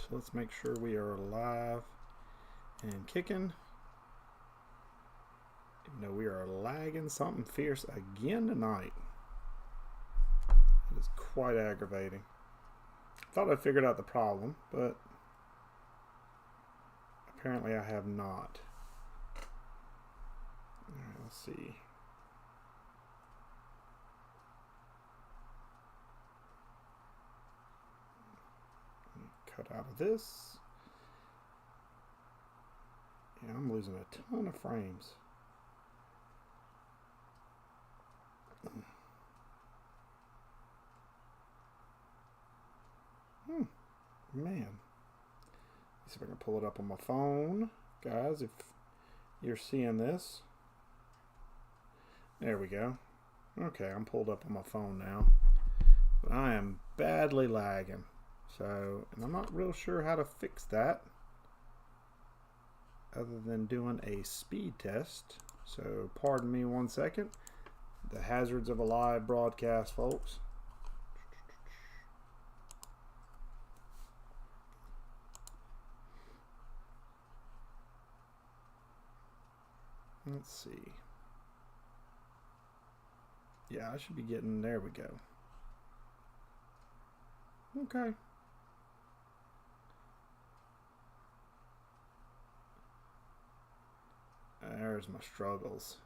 So let's make sure we are alive and kicking. Even though we are lagging something fierce again tonight. It is quite aggravating. Thought I figured out the problem, but apparently I have not. Alright, let's see. Cut out of this. Yeah, I'm losing a ton of frames. Man. Let's see if I can pull it up on my phone. Guys, if you're seeing this. There we go. Okay, I'm pulled up on my phone now. But I am badly lagging. So, and I'm not real sure how to fix that. Other than doing a speed test. So, pardon me 1 second. The hazards of a live broadcast, folks. Let's see. Yeah, I should be getting, there we go. Okay. There's my struggles.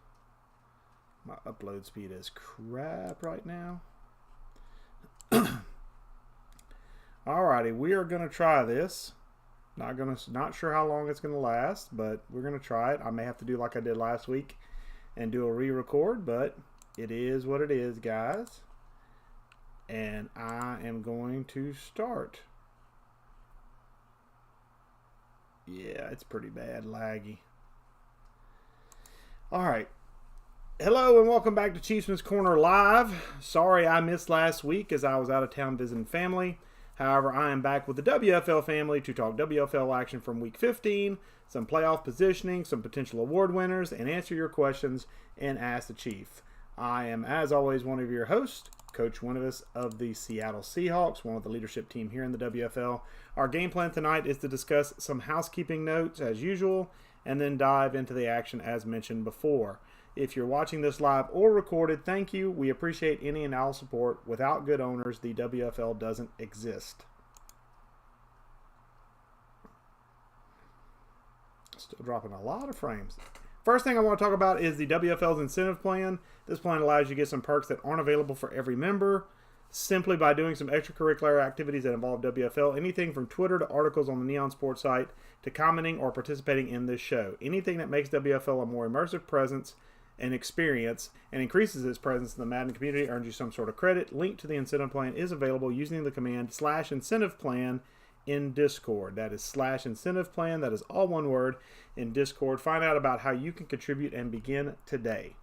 My upload speed is crap right now. Alrighty, we are gonna try this. Not sure how long it's gonna last, but we're gonna try it. I may have to do like I did last week and do a re-record, but it is what it is, guys. And I am going to start. Yeah, it's pretty bad, laggy. Alright. Hello and welcome back to Chiefsman's Corner Live. Sorry I missed last week as I was out of town visiting family. However, I am back with the WFL family to talk WFL action from Week 15, some playoff positioning, some potential award winners, and answer your questions and Ask the Chief. I am, as always, one of your hosts, Coach Winuvas of the Seattle Seahawks, one of the leadership team here in the WFL. Our game plan tonight is to discuss some housekeeping notes, as usual, and then dive into the action as mentioned before. If you're watching this live or recorded, thank you. We appreciate any and all support. Without good owners, the WFL doesn't exist. Still dropping a lot of frames. First thing I want to talk about is the WFL's incentive plan. This plan allows you to get some perks that aren't available for every member simply by doing some extracurricular activities that involve WFL. Anything from Twitter to articles on the Neon Sports site to commenting or participating in this show. Anything that makes WFL a more immersive presence and experience and increases its presence in the Madden community earns you some sort of credit. Link to the incentive plan is available using the command /incentive plan in Discord. That is /incentive plan. That is all one word in Discord. Find out about how you can contribute and begin today.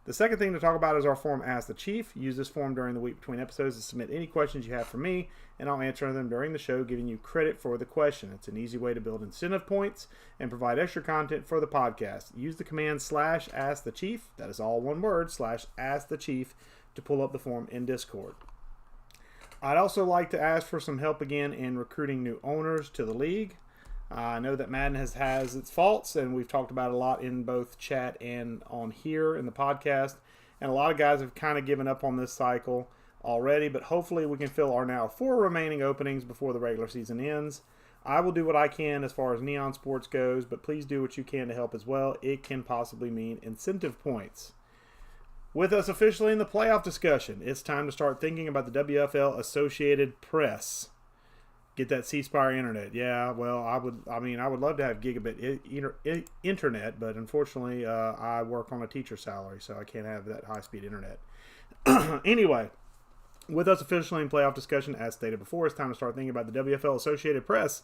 The second thing to talk about is our form Ask the Chief. Use this form during the week between episodes to submit any questions you have for me, and I'll answer them during the show, giving you credit for the question. It's an easy way to build incentive points and provide extra content for the podcast. Use the command /AskTheChief, that is all one word, /AskTheChief, to pull up the form in Discord. I'd also like to ask for some help again in recruiting new owners to the league. I know that Madden has its faults, and we've talked about it a lot in both chat and on here in the podcast. And a lot of guys have kind of given up on this cycle already, but hopefully we can fill our now 4 remaining openings before the regular season ends. I will do what I can as far as Neon Sports goes, but please do what you can to help as well. It can possibly mean incentive points. With us officially in the playoff discussion, it's time to start thinking about the WFL Associated Press. Get that C-Spire internet. Yeah, well, I would love to have gigabit internet, but unfortunately, I work on a teacher salary, so I can't have that high-speed internet. Anyway, with us officially in playoff discussion, as stated before, it's time to start thinking about the WFL Associated Press.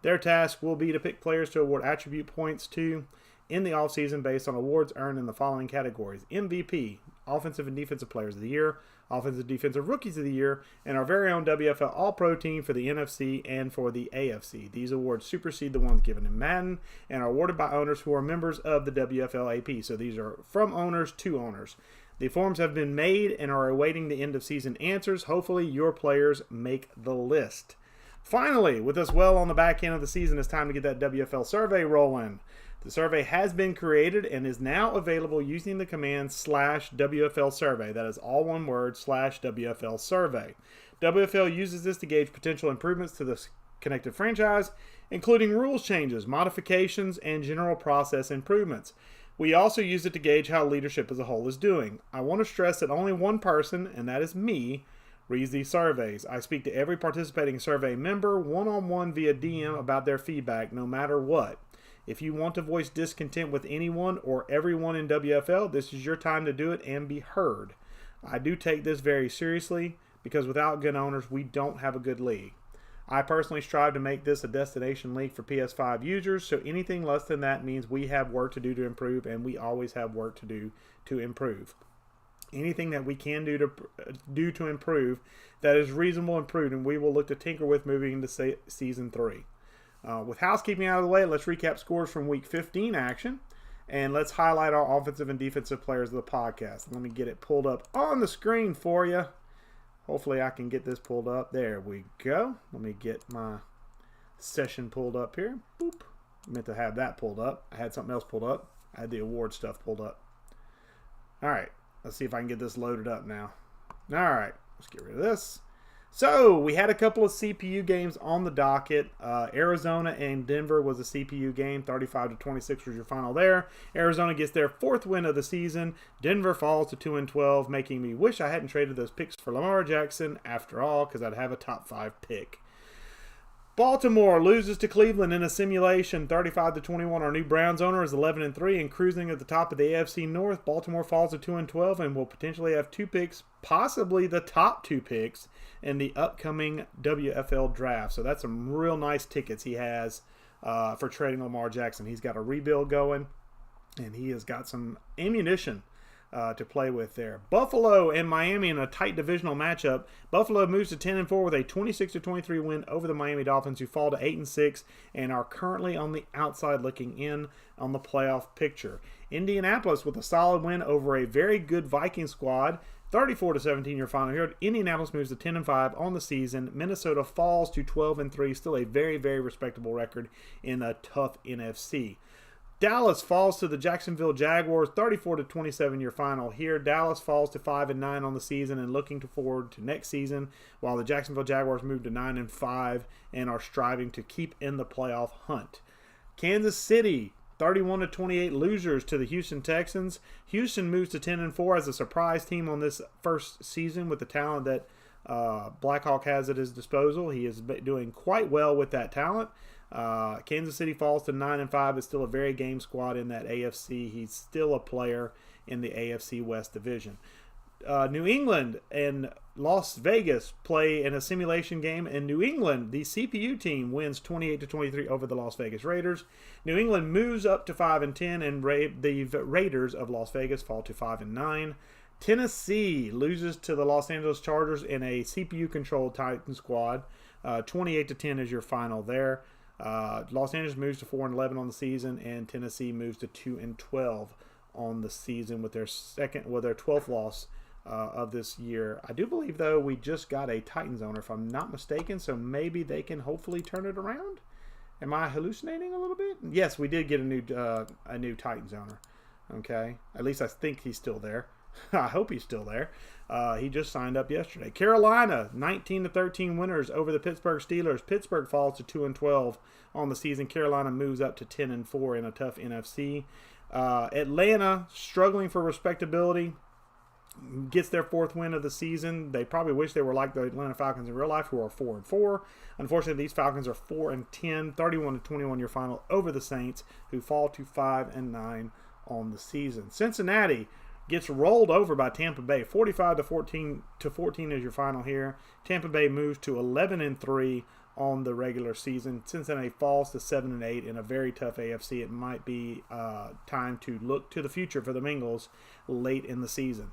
Their task will be to pick players to award attribute points to in the offseason based on awards earned in the following categories: MVP, Offensive and Defensive Players of the Year, Offensive and Defensive Rookies of the Year, and our very own WFL All-Pro team for the NFC and for the AFC. These awards supersede the ones given in Madden and are awarded by owners who are members of the WFL AP. So these are from owners to owners. The forms have been made and are awaiting the end of season answers. Hopefully your players make the list. Finally, with us well on the back end of the season, it's time to get that WFL survey rolling. The survey has been created and is now available using the command /WFL survey. That is all one word, /WFL survey. WFL uses this to gauge potential improvements to the connected franchise, including rules changes, modifications, and general process improvements. We also use it to gauge how leadership as a whole is doing. I want to stress that only one person, and that is me, reads these surveys. I speak to every participating survey member one-on-one via DM about their feedback, no matter what. If you want to voice discontent with anyone or everyone in WFL, this is your time to do it and be heard. I do take this very seriously because without good owners, we don't have a good league. I personally strive to make this a destination league for PS5 users, so anything less than that means we have work to do to improve, and we always have work to do to improve. Anything that we can do to improve that is reasonable and prudent, we will look to tinker with moving into Season 3. With housekeeping out of the way, let's recap scores from Week 15 action, and let's highlight our offensive and defensive players of the podcast. Let me get it pulled up on the screen for you. Hopefully I can get this pulled up. There we go. Let me get my session pulled up here. Boop. I meant to have that pulled up. I had something else pulled up. I had the award stuff pulled up. All right. Let's see if I can get this loaded up now. All right. Let's get rid of this. So, we had a couple of CPU games on the docket. Arizona and Denver was a CPU game. 35-26 was your final there. Arizona gets their 4th win of the season. Denver falls to 2-12, making me wish I hadn't traded those picks for Lamar Jackson after all, because I'd have a top 5 pick. Baltimore loses to Cleveland in a simulation, 35-21. Our new Browns owner is 11-3 and cruising at the top of the AFC North. Baltimore falls to 2-12 and will potentially have 2 picks, possibly the top 2 picks in the upcoming WFL draft. So that's some real nice tickets he has for trading Lamar Jackson. He's got a rebuild going, and he has got some ammunition to play with there. Buffalo and Miami in a tight divisional matchup. Buffalo moves to 10-4 with a 26-23 win over the Miami Dolphins, who fall to 8-6 and are currently on the outside looking in on the playoff picture. Indianapolis with a solid win over a very good Viking squad. 34-17 your final here. Indianapolis moves to 10-5 on the season. Minnesota falls to 12-3, still a very, very respectable record in a tough NFC. Dallas falls to the Jacksonville Jaguars, 34-27 your final here. Dallas falls to 5-9 on the season and looking forward to next season, while the Jacksonville Jaguars move to 9-5 and are striving to keep in the playoff hunt. Kansas City, 31-28 losers to the Houston Texans. Houston moves to 10-4 as a surprise team on this first season with the talent that Blackhawk has at his disposal. He is doing quite well with that talent. Kansas City falls to 9-5, but still a very game squad in that AFC. He's still a player in the AFC West division. New England and Las Vegas play in a simulation game. In New England, the CPU team wins 28-23 over the Las Vegas Raiders. New England moves up to 5-10, and the Raiders of Las Vegas fall to 5-9. Tennessee loses to the Los Angeles Chargers in a CPU-controlled Titan squad. 28-10 is your final there. Los Angeles moves to 4-11 on the season, and Tennessee moves to 2-12 on the season with their 12th loss of this year. I do believe, though, we just got a Titans owner, if I'm not mistaken, so maybe they can hopefully turn it around. Am I hallucinating a little bit? Yes, we did get a new Titans owner. Okay, at least I think he's still there. I hope he's still there. He just signed up yesterday. Carolina, 19-13 winners over the Pittsburgh Steelers. Pittsburgh falls to 2-12 on the season. Carolina moves up to 10-4 in a tough NFC. Atlanta, struggling for respectability, gets their 4th win of the season. They probably wish they were like the Atlanta Falcons in real life, who are 4-4. Unfortunately, these Falcons are 4-10, 31-21 your final over the Saints, who fall to 5-9 on the season. Cincinnati gets rolled over by Tampa Bay, 45-14 is your final here. Tampa Bay moves to 11-3 on the regular season. Cincinnati falls to 7-8 in a very tough AFC. It might be time to look to the future for the Bengals late in the season.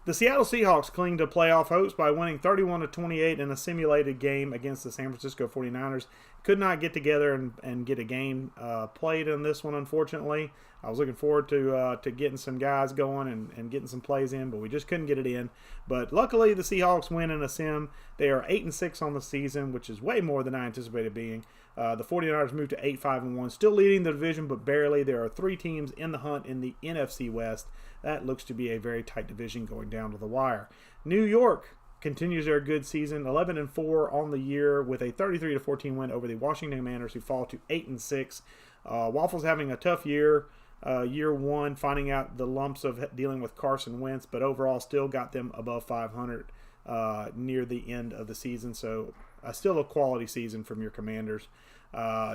The Seattle Seahawks cling to playoff hopes by winning 31-28 in a simulated game against the San Francisco 49ers. could not get together and get a game played in this one, unfortunately. I was looking forward to getting some guys going and getting some plays in, but we just couldn't get it in. But luckily, the Seahawks win in a sim. They are 8-6 on the season, which is way more than I anticipated being. The 49ers moved to 8-5-1, still leading the division, but barely. There are 3 teams in the hunt in the NFC West. That looks to be a very tight division going down to the wire. New York continues their good season, 11-4 on the year with a 33-14 win over the Washington Commanders, who fall to 8-6. Waffles having a tough year. Year one, finding out the lumps of dealing with Carson Wentz, but overall still got them above 500 near the end of the season. So still a quality season from your Commanders.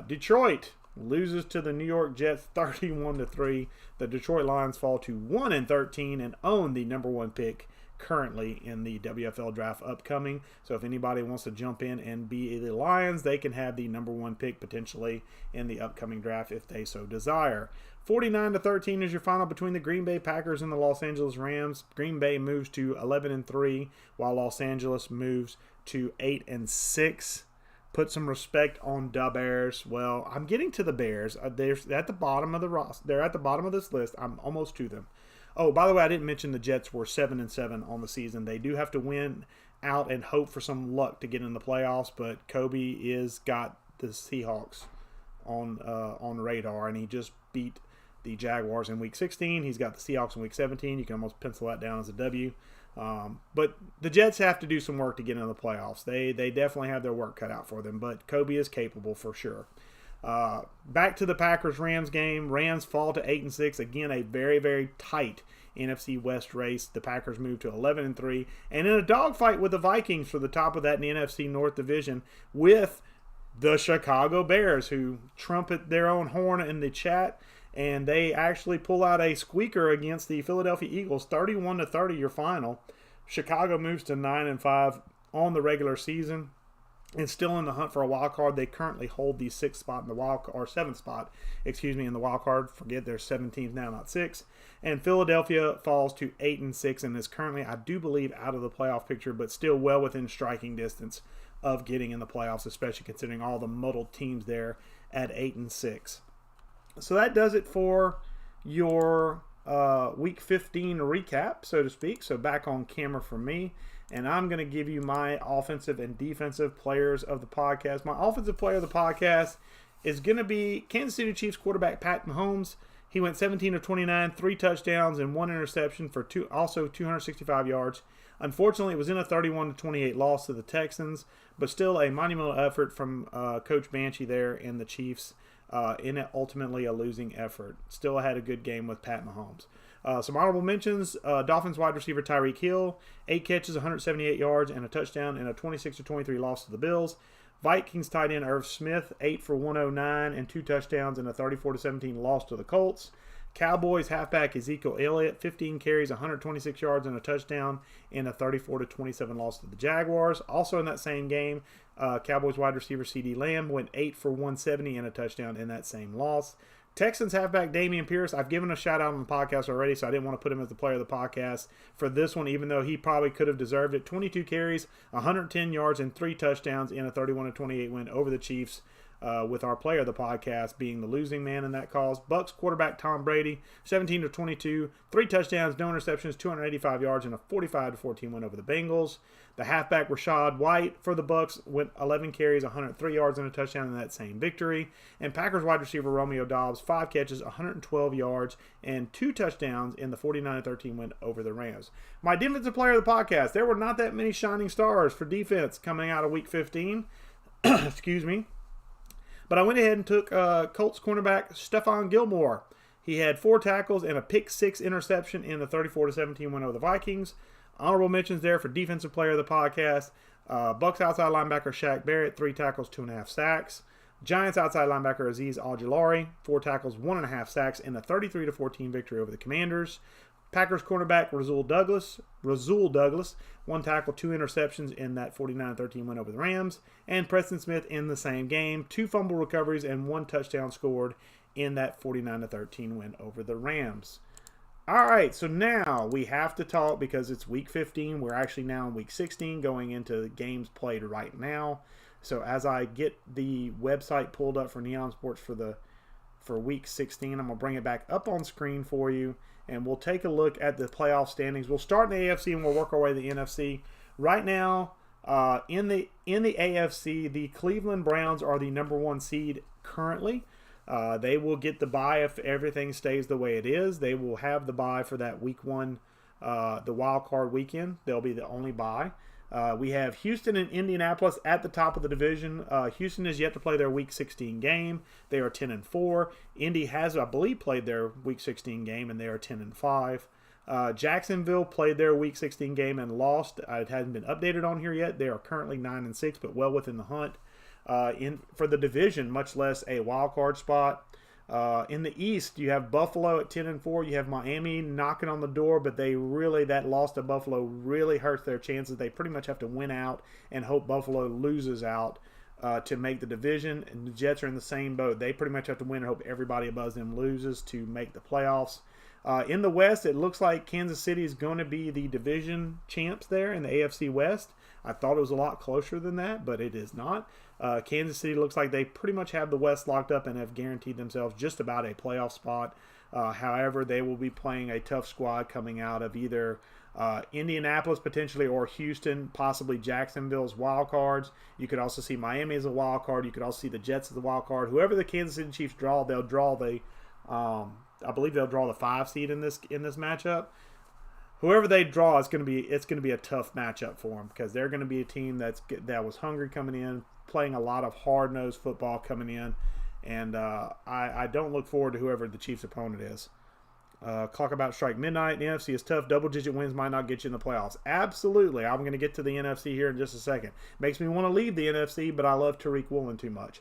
Detroit loses to the New York Jets 31-3. The Detroit Lions fall to 1-13 and own the number 1 pick currently in the WFL draft upcoming. So if anybody wants to jump in and be the Lions, they can have the number 1 pick potentially in the upcoming draft if they so desire. 49-13 is your final between the Green Bay Packers and the Los Angeles Rams. Green Bay moves to 11-3 while Los Angeles moves to 8-6. Put some respect on the Bears. Well, I'm getting to the Bears. They're at the bottom of the roster. They're at the bottom of this list. I'm almost to them. Oh, by the way, I didn't mention the Jets were 7-7 on the season. They do have to win out and hope for some luck to get in the playoffs, but Kobe is got the Seahawks on radar, and he just beat the Jaguars in Week 16. He's got the Seahawks in Week 17. You can almost pencil that down as a W. But the Jets have to do some work to get into the playoffs. They definitely have their work cut out for them, but Kobe is capable for sure. Back to the Packers-Rams game. Rams fall to 8-6. Again, a very, very tight NFC West race. The Packers move to 11-3. And in a dogfight with the Vikings for the top of that in the NFC North Division with the Chicago Bears, who trumpet their own horn in the chat. And they actually pull out a squeaker against the Philadelphia Eagles, 31-30 your final. Chicago moves to 9-5 on the regular season. And still in the hunt for a wild card. They currently hold the 6th spot in the wild card, or 7th spot, in the wild card. Forget they're 17th now, not 6. And Philadelphia falls to 8-6 and is currently, I do believe, out of the playoff picture, but still well within striking distance of getting in the playoffs, especially considering all the muddled teams there at 8-6. So that does it for your Week 15 recap, so to speak. So back on camera for me. And I'm going to give you my offensive and defensive players of the podcast. My offensive player of the podcast is going to be Kansas City Chiefs quarterback Pat Mahomes. He went 17 of 29, 3 touchdowns, and 1 interception for also 265 yards. Unfortunately, it was in a 31-28 loss to the Texans, but still a monumental effort from Coach Banshee there and the Chiefs in ultimately a losing effort. Still had a good game with Pat Mahomes. Some honorable mentions, Dolphins wide receiver Tyreek Hill, 8 catches, 178 yards, and a touchdown in a 26-23 loss to the Bills. Vikings tight end Irv Smith, 8 for 109 and 2 touchdowns in a 34-17 loss to the Colts. Cowboys halfback Ezekiel Elliott, 15 carries, 126 yards, and a touchdown in a 34-27 loss to the Jaguars. Also in that same game, Cowboys wide receiver CeeDee Lamb went 8 for 170 and a touchdown in that same loss. Texans halfback Dameon Pierce, I've given a shout out on the podcast already, so I didn't want to put him as the player of the podcast for this one, even though he probably could have deserved it. 22 carries, 110 yards, and 3 touchdowns in a 31-28 win over the Chiefs, with our player of the podcast being the losing man in that cause. Bucks quarterback Tom Brady, 17-22, 3 touchdowns, no interceptions, 285 yards, and a 45-14 win over the Bengals. The halfback Rashad White for the Bucks went 11 carries, 103 yards, and a touchdown in that same victory. And Packers wide receiver Romeo Doubs, 5 catches, 112 yards, and 2 touchdowns in the 49-13 win over the Rams. My defensive player of the podcast, there were not that many shining stars for defense coming out of Week 15. Excuse me. But I went ahead and took Colts cornerback Stephon Gilmore. He had 4 tackles and a pick-6 interception in the 34-17 win over the Vikings. Honorable mentions there for defensive player of the podcast. Bucks outside linebacker Shaq Barrett, 3 tackles, 2.5 sacks. Giants outside linebacker Azeez Al-Jilari, 4 tackles, 1.5 sacks in a 33-14 victory over the Commanders. Packers cornerback Rasul Douglas, 1 tackle, 2 interceptions in that 49-13 win over the Rams. And Preston Smith in the same game, 2 fumble recoveries and 1 touchdown scored in that 49-13 win over the Rams. All right, so now we have to talk, because it's Week 15. We're actually now in Week 16, going into games played right now. So as I get the website pulled up for Neon Sports for Week 16, I'm going to bring it back up on screen for you, and we'll take a look at the playoff standings. We'll start in the AFC, and we'll work our way to the NFC. Right now, in the AFC, the Cleveland Browns are the number 1 seed currently. They will get the bye if everything stays the way it is. They will have the bye for that Week 1, the wild card weekend. They'll be the only bye. We have Houston and Indianapolis at the top of the division. Houston has yet to play their Week 16 game. They are 10-4. Indy has, I believe, played their Week 16 game, and they are 10-5. Jacksonville played their Week 16 game and lost. It hasn't been updated on here yet. They are currently 9-6, but well within the hunt for the division, much less a wild card spot. In the East, you have Buffalo at 10-4. You have Miami knocking on the door, but that loss to Buffalo really hurts their chances. They pretty much have to win out and hope Buffalo loses out to make the division. And the Jets are in the same boat. They pretty much have to win and hope everybody above them loses to make the playoffs. In the West, it looks like Kansas City is going to be the division champs there in the AFC West. I thought it was a lot closer than that, but it is not. Kansas City looks like they pretty much have the West locked up and have guaranteed themselves just about a playoff spot. However, they will be playing a tough squad coming out of either Indianapolis potentially or Houston, possibly Jacksonville's wild cards. You could also see Miami as a wild card. You could also see the Jets as a wild card. Whoever the Kansas City Chiefs draw, they'll draw the I believe they'll draw the 5 seed in this matchup. Whoever they draw, it's going to be a tough matchup for them because they're going to be a team that was hungry coming in, playing a lot of hard-nosed football coming in, and I don't look forward to whoever the Chiefs' opponent is. Clock about to strike midnight. The NFC is tough. Double-digit wins might not get you in the playoffs. Absolutely. I'm going to get to the NFC here in just a second. Makes me want to leave the NFC, but I love Tariq Woolen too much.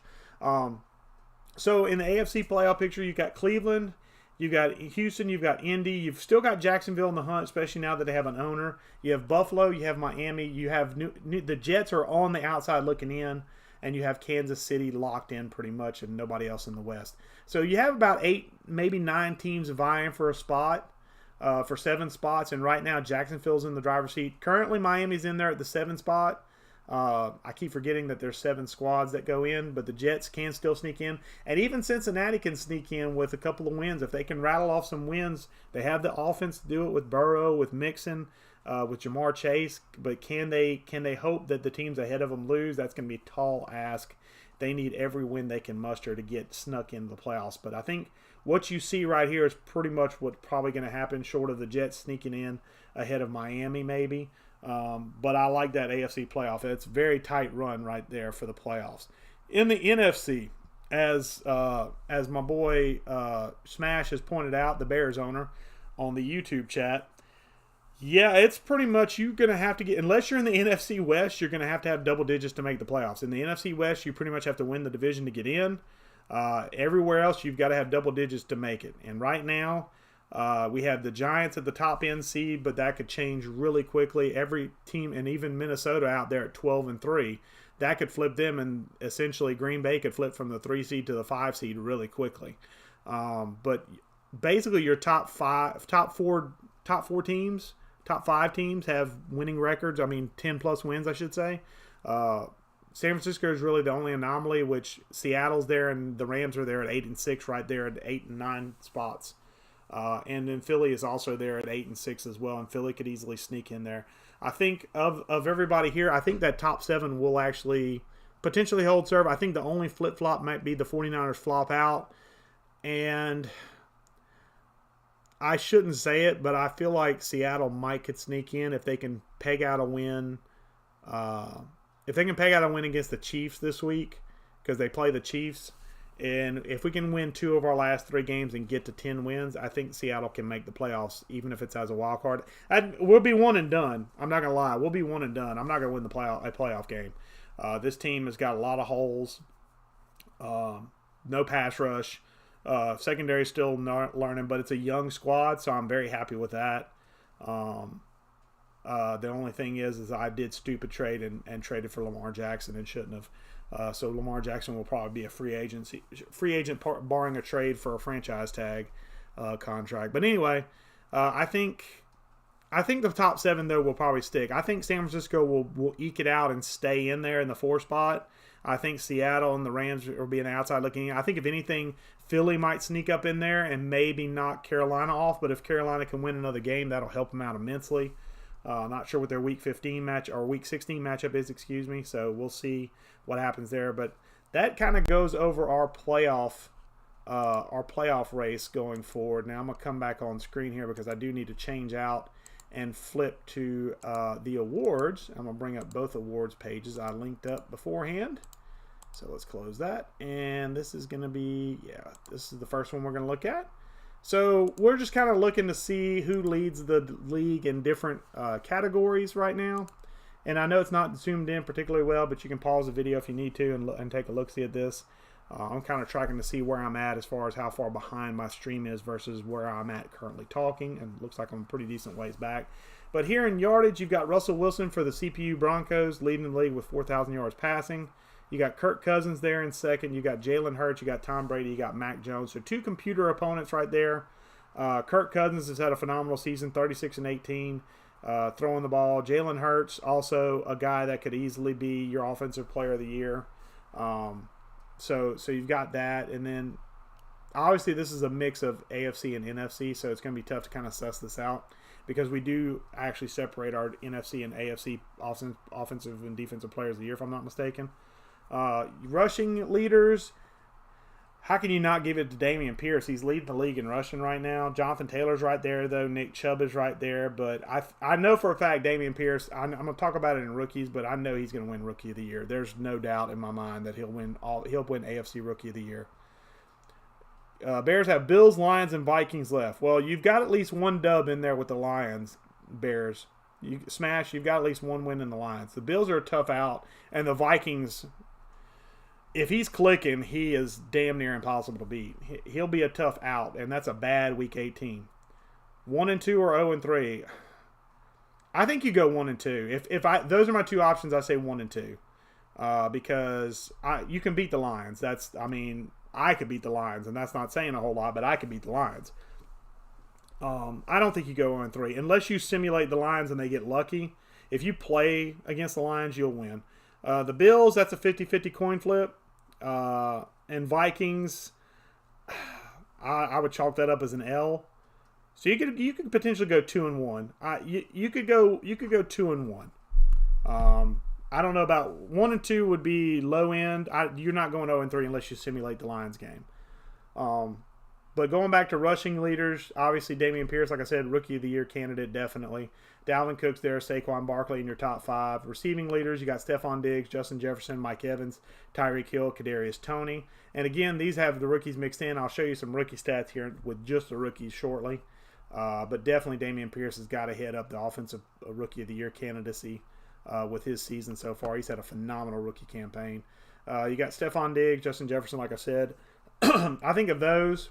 So in the AFC playoff picture, you've got Cleveland, you've got Houston, you've got Indy, you've still got Jacksonville in the hunt, especially now that they have an owner. You have Buffalo, you have Miami, you have the Jets are on the outside looking in, and you have Kansas City locked in pretty much and nobody else in the West. So you have about 8, maybe 9 teams vying for a spot, for 7 spots, and right now Jacksonville's in the driver's seat. Currently Miami's in there at the 7 spot. I keep forgetting that there's 7 squads that go in, but the Jets can still sneak in. And even Cincinnati can sneak in with a couple of wins. If they can rattle off some wins, they have the offense to do it with Burrow, with Mixon, with Jamar Chase. But can they hope that the teams ahead of them lose? That's going to be a tall ask. They need every win they can muster to get snuck into the playoffs. But I think what you see right here is pretty much what's probably going to happen, short of the Jets sneaking in ahead of Miami maybe. But I like that AFC playoff. It's a very tight run right there for the playoffs. In the NFC, as my boy Smash has pointed out, the Bears owner on the YouTube chat, yeah, it's pretty much you're going to have to get, unless you're in the NFC West, you're going to have double digits to make the playoffs. In the NFC West, you pretty much have to win the division to get in. Everywhere else, you've got to have double digits to make it. And right now, we have the Giants at the top end seed, but that could change really quickly. Every team, and even Minnesota out there at 12-3, that could flip them, and essentially Green Bay could flip from the 3 seed to the 5 seed really quickly. But basically, your top 4 teams, top 5 teams have winning records. I mean, 10+ wins, I should say. San Francisco is really the only anomaly, which Seattle's there, and the Rams are there at 8-6, right there at 8 and 9 spots. And then Philly is also there at 8-6 as well, and Philly could easily sneak in there. I think of everybody here, I think that top 7 will actually potentially hold serve. I think the only flip-flop might be the 49ers flop out. And I shouldn't say it, but I feel like Seattle could sneak in if they can peg out a win. If they can peg out a win against the Chiefs this week, because they play the Chiefs. And if we can win 2 of our last 3 games and get to 10 wins, I think Seattle can make the playoffs, even if it's as a wild card. We'll be one and done. I'm not going to lie. We'll be one and done. I'm not going to win a playoff game. This team has got a lot of holes. No pass rush. Secondary still not learning, but it's a young squad, so I'm very happy with that. The only thing is I did stupid trade and traded for Lamar Jackson and shouldn't have. So Lamar Jackson will probably be a free agent barring a trade for a franchise tag contract. But anyway, I think I think the top 7 though will probably stick. I think San Francisco will eke it out and stay in there in the 4 spot. I think Seattle and the Rams are being outside looking in. I think if anything, Philly might sneak up in there and maybe knock Carolina off. But if Carolina can win another game, that'll help them out immensely. Not sure what their Week 15 match or Week 16 matchup is. Excuse me. So we'll see what happens there. But that kind of goes over our playoff race going forward. Now I'm gonna come back on screen here because I do need to change out and flip to the awards. I'm gonna bring up both awards pages I linked up beforehand. So let's close that. And this is gonna be, this is the first one we're gonna look at. So we're just kind of looking to see who leads the league in different categories right now. And I know it's not zoomed in particularly well, but you can pause the video if you need to and take a look-see at this. I'm kind of tracking to see where I'm at as far as how far behind my stream is versus where I'm at currently talking. And it looks like I'm a pretty decent ways back. But here in yardage, you've got Russell Wilson for the CPU Broncos leading the league with 4,000 yards passing. You got Kirk Cousins there in second. You got Jalen Hurts. You got Tom Brady. You got Mac Jones. So 2 computer opponents right there. Kirk Cousins has had a phenomenal season, 36-18, throwing the ball. Jalen Hurts, also a guy that could easily be your offensive player of the year. So you've got that. And then obviously this is a mix of AFC and NFC, so it's going to be tough to kind of suss this out because we do actually separate our NFC and AFC offensive and defensive players of the year, if I'm not mistaken. Rushing leaders, how can you not give it to Dameon Pierce? He's leading the league in rushing right now. Jonathan Taylor's right there, though. Nick Chubb is right there. But I know for a fact Dameon Pierce, I'm going to talk about it in rookies, but I know he's going to win Rookie of the Year. There's no doubt in my mind that he'll win AFC Rookie of the Year. Bears have Bills, Lions, and Vikings left. Well, you've got at least one dub in there with the Lions, Bears. You've got at least one win in the Lions. The Bills are a tough out, and the Vikings, if he's clicking, he is damn near impossible to beat. He'll be a tough out, and that's a bad Week 18. 1-2 or 0-3. I think you go 1-2. If those are my 2 options, I say 1-2, because you can beat the Lions. I could beat the Lions, and that's not saying a whole lot, but I could beat the Lions. I don't think you go 0-3 unless you simulate the Lions and they get lucky. If you play against the Lions, you'll win. The Bills, that's a 50-50 coin flip. And Vikings, I would chalk that up as an L. So you could potentially go 2-1. You could go 2-1. I don't know about 1-2 would be low end. You're not going 0-3 unless you simulate the Lions game. But going back to rushing leaders, obviously Dameon Pierce, like I said, Rookie of the Year candidate, definitely. Dalvin Cook's there, Saquon Barkley in your top 5. Receiving leaders, you got Stephon Diggs, Justin Jefferson, Mike Evans, Tyreek Hill, Kadarius Toney. And again, these have the rookies mixed in. I'll show you some rookie stats here with just the rookies shortly. But definitely Dameon Pierce has got to head up the offensive Rookie of the Year candidacy with his season so far. He's had a phenomenal rookie campaign. You got Stephon Diggs, Justin Jefferson, like I said. I think of those,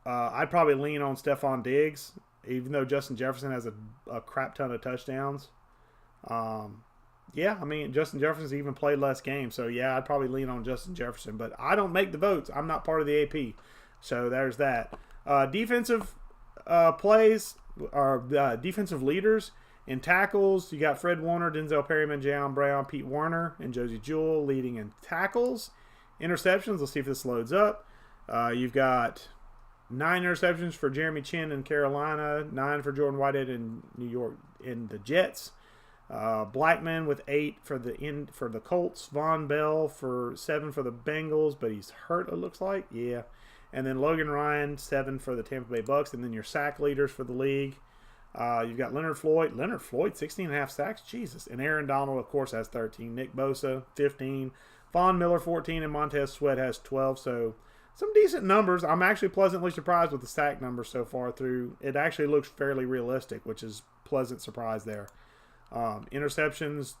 I'd probably lean on Stephon Diggs, even though Justin Jefferson has a crap ton of touchdowns. Justin Jefferson's even played less games, so yeah, I'd probably lean on Justin Jefferson. But I don't make the votes. I'm not part of the AP, so there's that. Defensive plays or defensive leaders in tackles, you got Fred Warner, Denzel Perryman, Jayon Brown, Pete Werner, and Josie Jewell leading in tackles. Interceptions, let's see if this loads up. You've got 9 interceptions for Jeremy Chin in Carolina, 9 for Jordan Whitehead in New York in the Jets. Blackman with 8 for the Colts. Von Bell for 7 for the Bengals, but he's hurt, it looks like. Yeah. And then Logan Ryan, 7 for the Tampa Bay Bucks. And then your sack leaders for the league. You've got Leonard Floyd, 16.5 sacks. Jesus. And Aaron Donald, of course, has 13. Nick Bosa, 15. Von Miller, 14. And Montez Sweat has 12. So some decent numbers. I'm actually pleasantly surprised with the sack numbers so far through. It actually looks fairly realistic, which is pleasant surprise there. Interceptions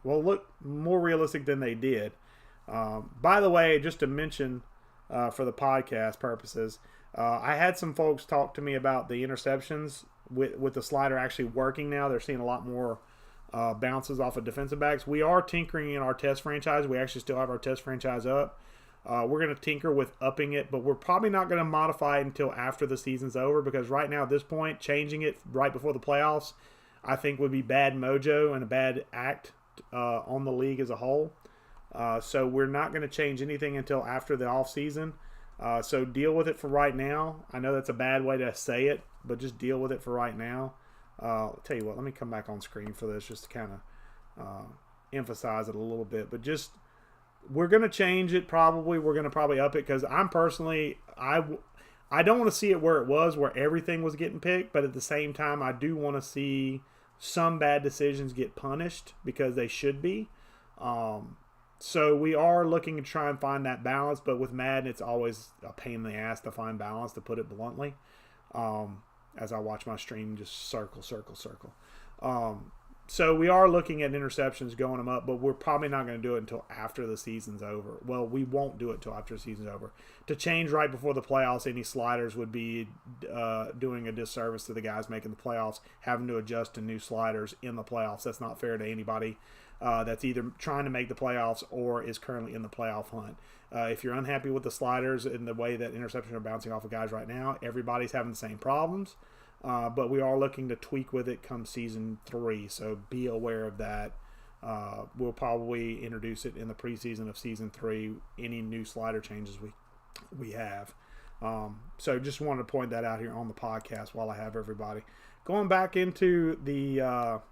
look more realistic than they did. By the way, just to mention for the podcast purposes, I had some folks talk to me about the interceptions with the slider actually working now. They're seeing a lot more bounces off of defensive backs. We are tinkering in our test franchise. We actually still have our test franchise up. We're going to tinker with upping it, but we're probably not going to modify it until after the season's over, because right now at this point, changing it right before the playoffs, I think would be bad mojo and a bad act on the league as a whole. So we're not going to change anything until after the off season. So deal with it for right now. I know that's a bad way to say it, but just deal with it for right now. I'll tell you what, let me come back on screen for this just to kind of emphasize it a little bit. But just, we're going to change it probably. We're going to probably up it because I'm personally, I don't want to see it where it was, where everything was getting picked. But at the same time, I do want to see some bad decisions get punished because they should be. So we are looking to try and find that balance, but with Madden, it's always a pain in the ass to find balance, to put it bluntly. As I watch my stream just circle. So we are looking at interceptions, going them up, but we're probably not going to do it until after the season's over. Well, we won't do it until after the season's over. To change right before the playoffs, any sliders would be doing a disservice to the guys making the playoffs, having to adjust to new sliders in the playoffs. That's not fair to anybody that's either trying to make the playoffs or is currently in the playoff hunt. If you're unhappy with the sliders and the way that interceptions are bouncing off of guys right now, everybody's having the same problems. But we are looking to tweak with it come season 3, so be aware of that. We'll probably introduce it in the preseason of season 3, any new slider changes we have. So just wanted to point that out here on the podcast while I have everybody. Going back into the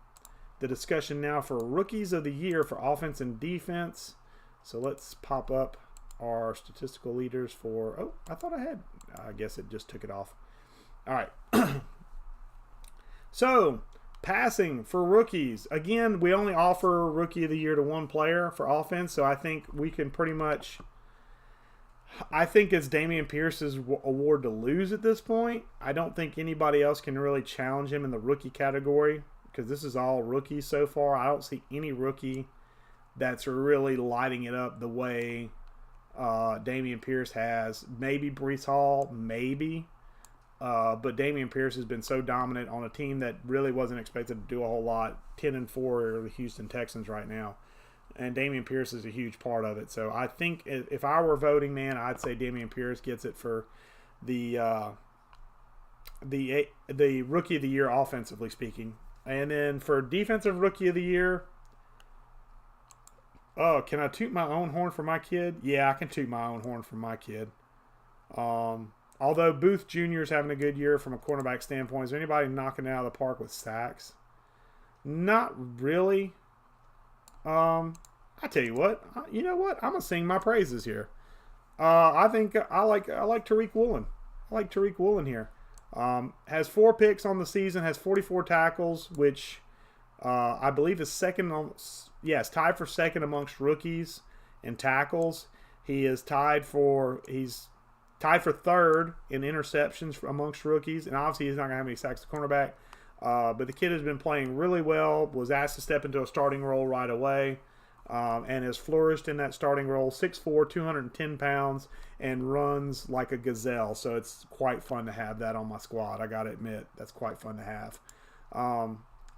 discussion now for rookies of the year for offense and defense. So let's pop up our statistical leaders for, I guess it just took it off. All right. So, passing for rookies. Again, we only offer Rookie of the Year to one player for offense, so I think we can pretty much... I think it's Dameon Pierce's award to lose at this point. I don't think anybody else can really challenge him in the rookie category, because this is all rookies so far. I don't see any rookie that's really lighting it up the way Dameon Pierce has. Maybe Breece Hall, maybe. But Dameon Pierce has been so dominant on a team that really wasn't expected to do a whole lot. 10-4 are the Houston Texans right now, and Dameon Pierce is a huge part of it. So I think if I were voting, man, I'd say Dameon Pierce gets it for the Rookie of the Year, offensively speaking. And then for Defensive Rookie of the Year, oh, can I toot my own horn for my kid? Yeah, I can toot my own horn for my kid. Although Booth Jr. is having a good year from a cornerback standpoint, is there anybody knocking it out of the park with sacks? Not really. I tell you what. You know what? I'm gonna sing my praises here. I think I like Tariq Woolen. I like Tariq Woolen here. Has 4 picks on the season. Has 44 tackles, which I believe is second. Yes, tied for second amongst rookies in tackles. He's tied for third in interceptions amongst rookies, and obviously he's not going to have any sacks at cornerback. But the kid has been playing really well, was asked to step into a starting role right away, and has flourished in that starting role. 6'4", 210 pounds, and runs like a gazelle. So it's quite fun to have that on my squad. I got to admit, that's quite fun to have.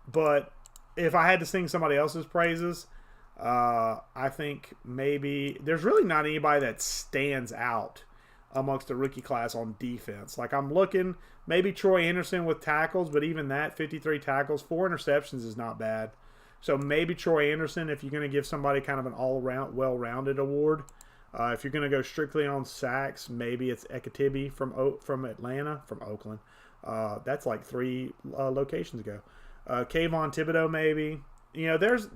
But if I had to sing somebody else's praises, I think maybe there's really not anybody that stands out amongst the rookie class on defense. Like, I'm looking, maybe Troy Anderson with tackles, but even that, 53 tackles, 4 interceptions is not bad. So maybe Troy Anderson, if you're going to give somebody kind of an all-around, well-rounded award. If you're going to go strictly on sacks, maybe it's Ekatibi from Atlanta, from Oakland. That's like 3 locations ago. Kayvon Thibodeau, maybe. You know, there's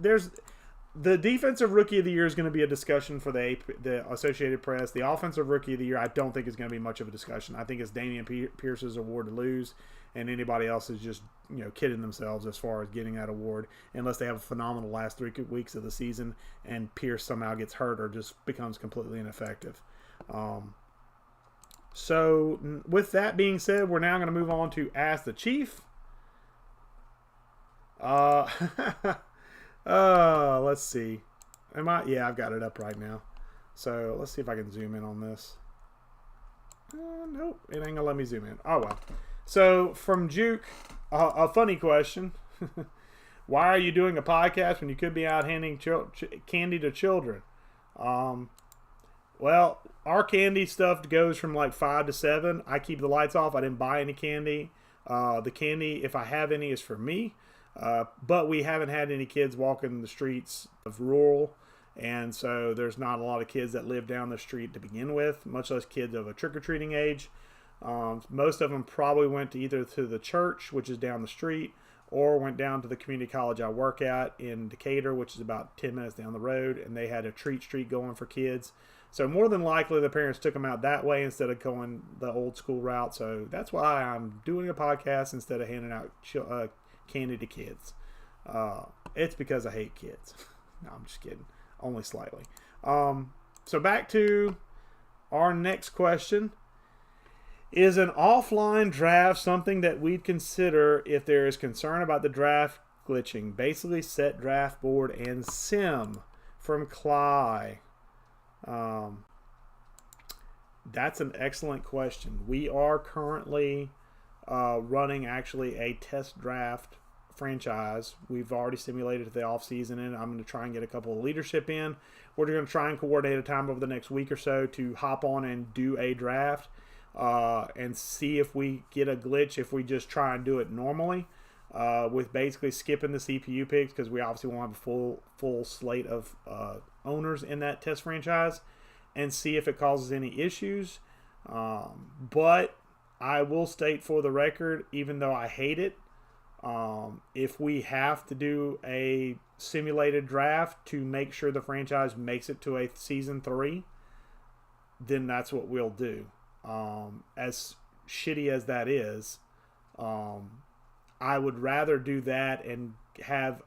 the Defensive Rookie of the Year is going to be a discussion for the Associated Press. The Offensive Rookie of the Year, I don't think is going to be much of a discussion. I think it's Dameon Pierce's award to lose, and anybody else is just, kidding themselves as far as getting that award, unless they have a phenomenal last 3 weeks of the season and Pierce somehow gets hurt or just becomes completely ineffective. So with that being said, we're now going to move on to Ask the Chief. Let's see. Yeah, I've got it up right now. So let's see if I can zoom in on this. Nope, it ain't gonna let me zoom in. Oh well. So from Juke, a funny question. Why are you doing a podcast when you could be out handing candy to children? Well, our candy stuff goes from like 5 to 7. I keep the lights off. I didn't buy any candy. The candy, if I have any, is for me. But we haven't had any kids walking the streets of rural. And so there's not a lot of kids that live down the street to begin with, much less kids of a trick-or-treating age. Most of them probably went to either to the church, which is down the street, or went down to the community college I work at in Decatur, which is about 10 minutes down the road, and they had a treat street going for kids. So more than likely the parents took them out that way instead of going the old school route. So that's why I'm doing a podcast instead of handing out candy to kids. It's because I hate kids. No, I'm just kidding. Only slightly. So back to our next question. Is an offline draft something that we'd consider if there is concern about the draft glitching? Basically, set draft board and sim from Cly. That's an excellent question. We are currently running actually a test draft franchise. We've already simulated the off season, and I'm going to try and get a couple of leadership in. We're going to try and coordinate a time over the next week or so to hop on and do a draft. And see if we get a glitch if we just try and do it normally with basically skipping the CPU picks, because we obviously won't have a full slate of owners in that test franchise, and see if it causes any issues. But I will state for the record, even though I hate it, if we have to do a simulated draft to make sure the franchise makes it to a season 3, then that's what we'll do. As shitty as that is, I would rather do that and have,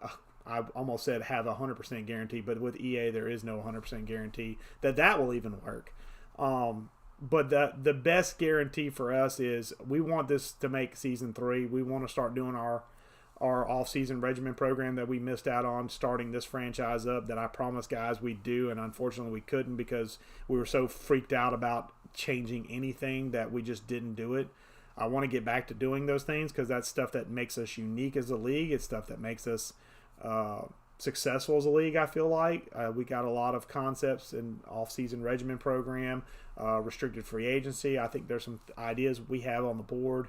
I almost said have 100% guarantee, but with EA there is no 100% guarantee that will even work. But the best guarantee for us is we want this to make season 3. We want to start doing our off-season regimen program that we missed out on starting this franchise up, that I promised guys we'd do, and unfortunately we couldn't because we were so freaked out about changing anything that we just didn't do it. I want to get back to doing those things because that's stuff that makes us unique as a league. It's stuff that makes us successful as a league, I feel like. We got a lot of concepts in off-season regimen program, restricted free agency. I think there's some ideas we have on the board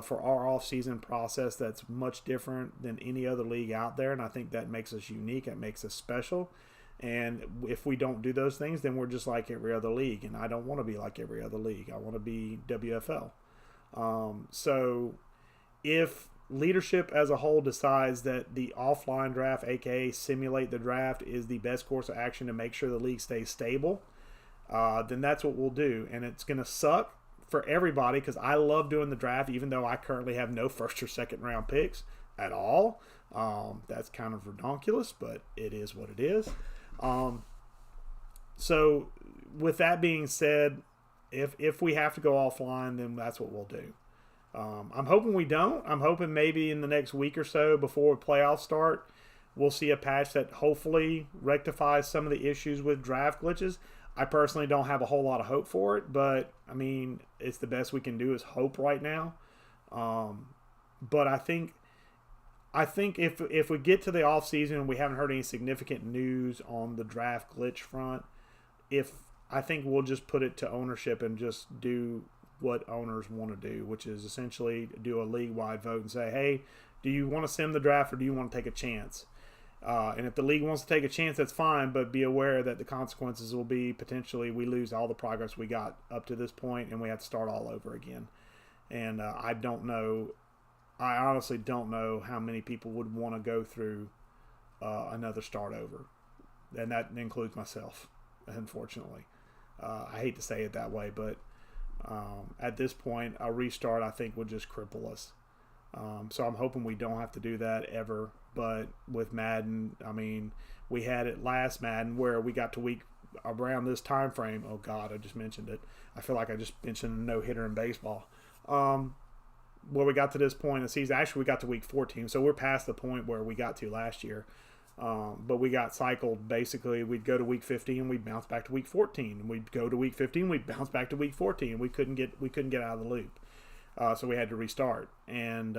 for our off-season process that's much different than any other league out there, and I think that makes us unique. It makes us special. And if we don't do those things, then we're just like every other league, and I don't want to be like every other league. I want to be WFL. So if leadership as a whole decides that the offline draft, aka simulate the draft, is the best course of action to make sure the league stays stable, then that's what we'll do. And it's going to suck for everybody because I love doing the draft, even though I currently have no first or second round picks at all. That's kind of redonkulous, but it is what it is. So with that being said, if we have to go offline, then that's what we'll do. I'm hoping we don't. I'm hoping maybe in the next week or so before playoffs start, we'll see a patch that hopefully rectifies some of the issues with draft glitches. I personally don't have a whole lot of hope for it, but I mean, it's the best we can do is hope right now. But I think if we get to the off season and we haven't heard any significant news on the draft glitch front, I think we'll just put it to ownership and just do what owners want to do, which is essentially do a league-wide vote and say, hey, do you want to sim the draft or do you want to take a chance? And if the league wants to take a chance, that's fine, but be aware that the consequences will be potentially we lose all the progress we got up to this point and we have to start all over again. And I honestly don't know how many people would want to go through another start over. And that includes myself, unfortunately. I hate to say it that way, but at this point, a restart I think would just cripple us. So I'm hoping we don't have to do that ever. But with Madden, I mean, we had it last Madden where we got to week around this time frame. Oh, God, I just mentioned it. I feel like I just mentioned a no-hitter in baseball. Where we got to this point in the season. Actually, we got to week 14, so we're past the point where we got to last year. But we got cycled. Basically, we'd go to week 15, we'd bounce back to week 14, and we'd go to week 15, we'd bounce back to week 14. We couldn't get out of the loop, so we had to restart. And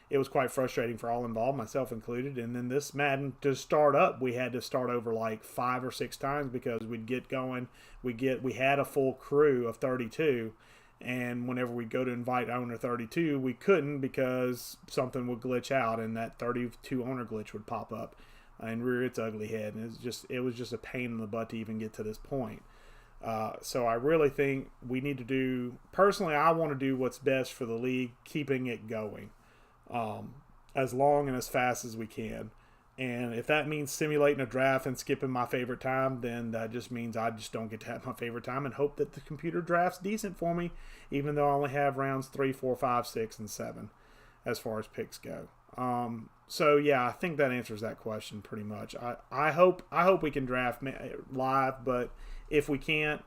it was quite frustrating for all involved, myself included. And then this Madden, to start up, we had to start over like 5 or 6 times because we'd get going. We had a full crew of 32, and whenever we go to invite owner 32, we couldn't because something would glitch out, and that 32 owner glitch would pop up and rear its ugly head. And it was just a pain in the butt to even get to this point. So I really think we need to do, personally, I want to do what's best for the league, keeping it going as long and as fast as we can. And if that means simulating a draft and skipping my favorite time, then that just means I just don't get to have my favorite time and hope that the computer draft's decent for me, even though I only have rounds 3, 4, 5, 6, and 7 as far as picks go. So yeah, I think that answers that question pretty much. I hope we can draft live, but if we can't,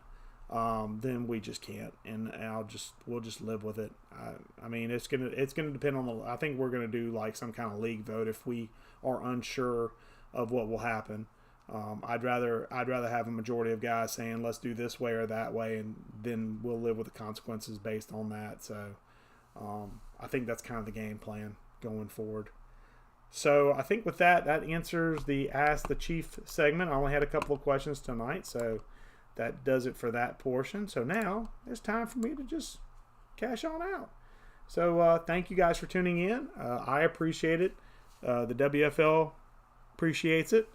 then we just can't, and we'll just live with it. I mean, it's gonna depend on I think we're gonna do like some kind of league vote if we are unsure of what will happen. I'd rather have a majority of guys saying let's do this way or that way, and then we'll live with the consequences based on that. So I think that's kind of the game plan going forward. So I think with that answers the Ask the Chief segment. I only had a couple of questions tonight, so that does it for that portion. So now it's time for me to just cash on out. So thank you guys for tuning in. I appreciate it. The WFL appreciates it.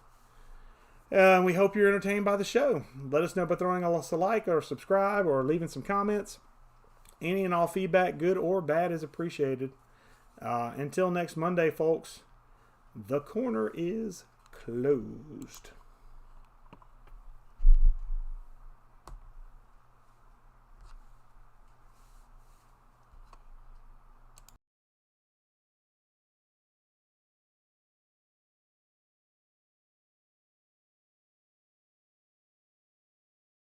We hope you're entertained by the show. Let us know by throwing us a like or subscribe or leaving some comments. Any and all feedback, good or bad, is appreciated. Until next Monday, folks, the corner is closed.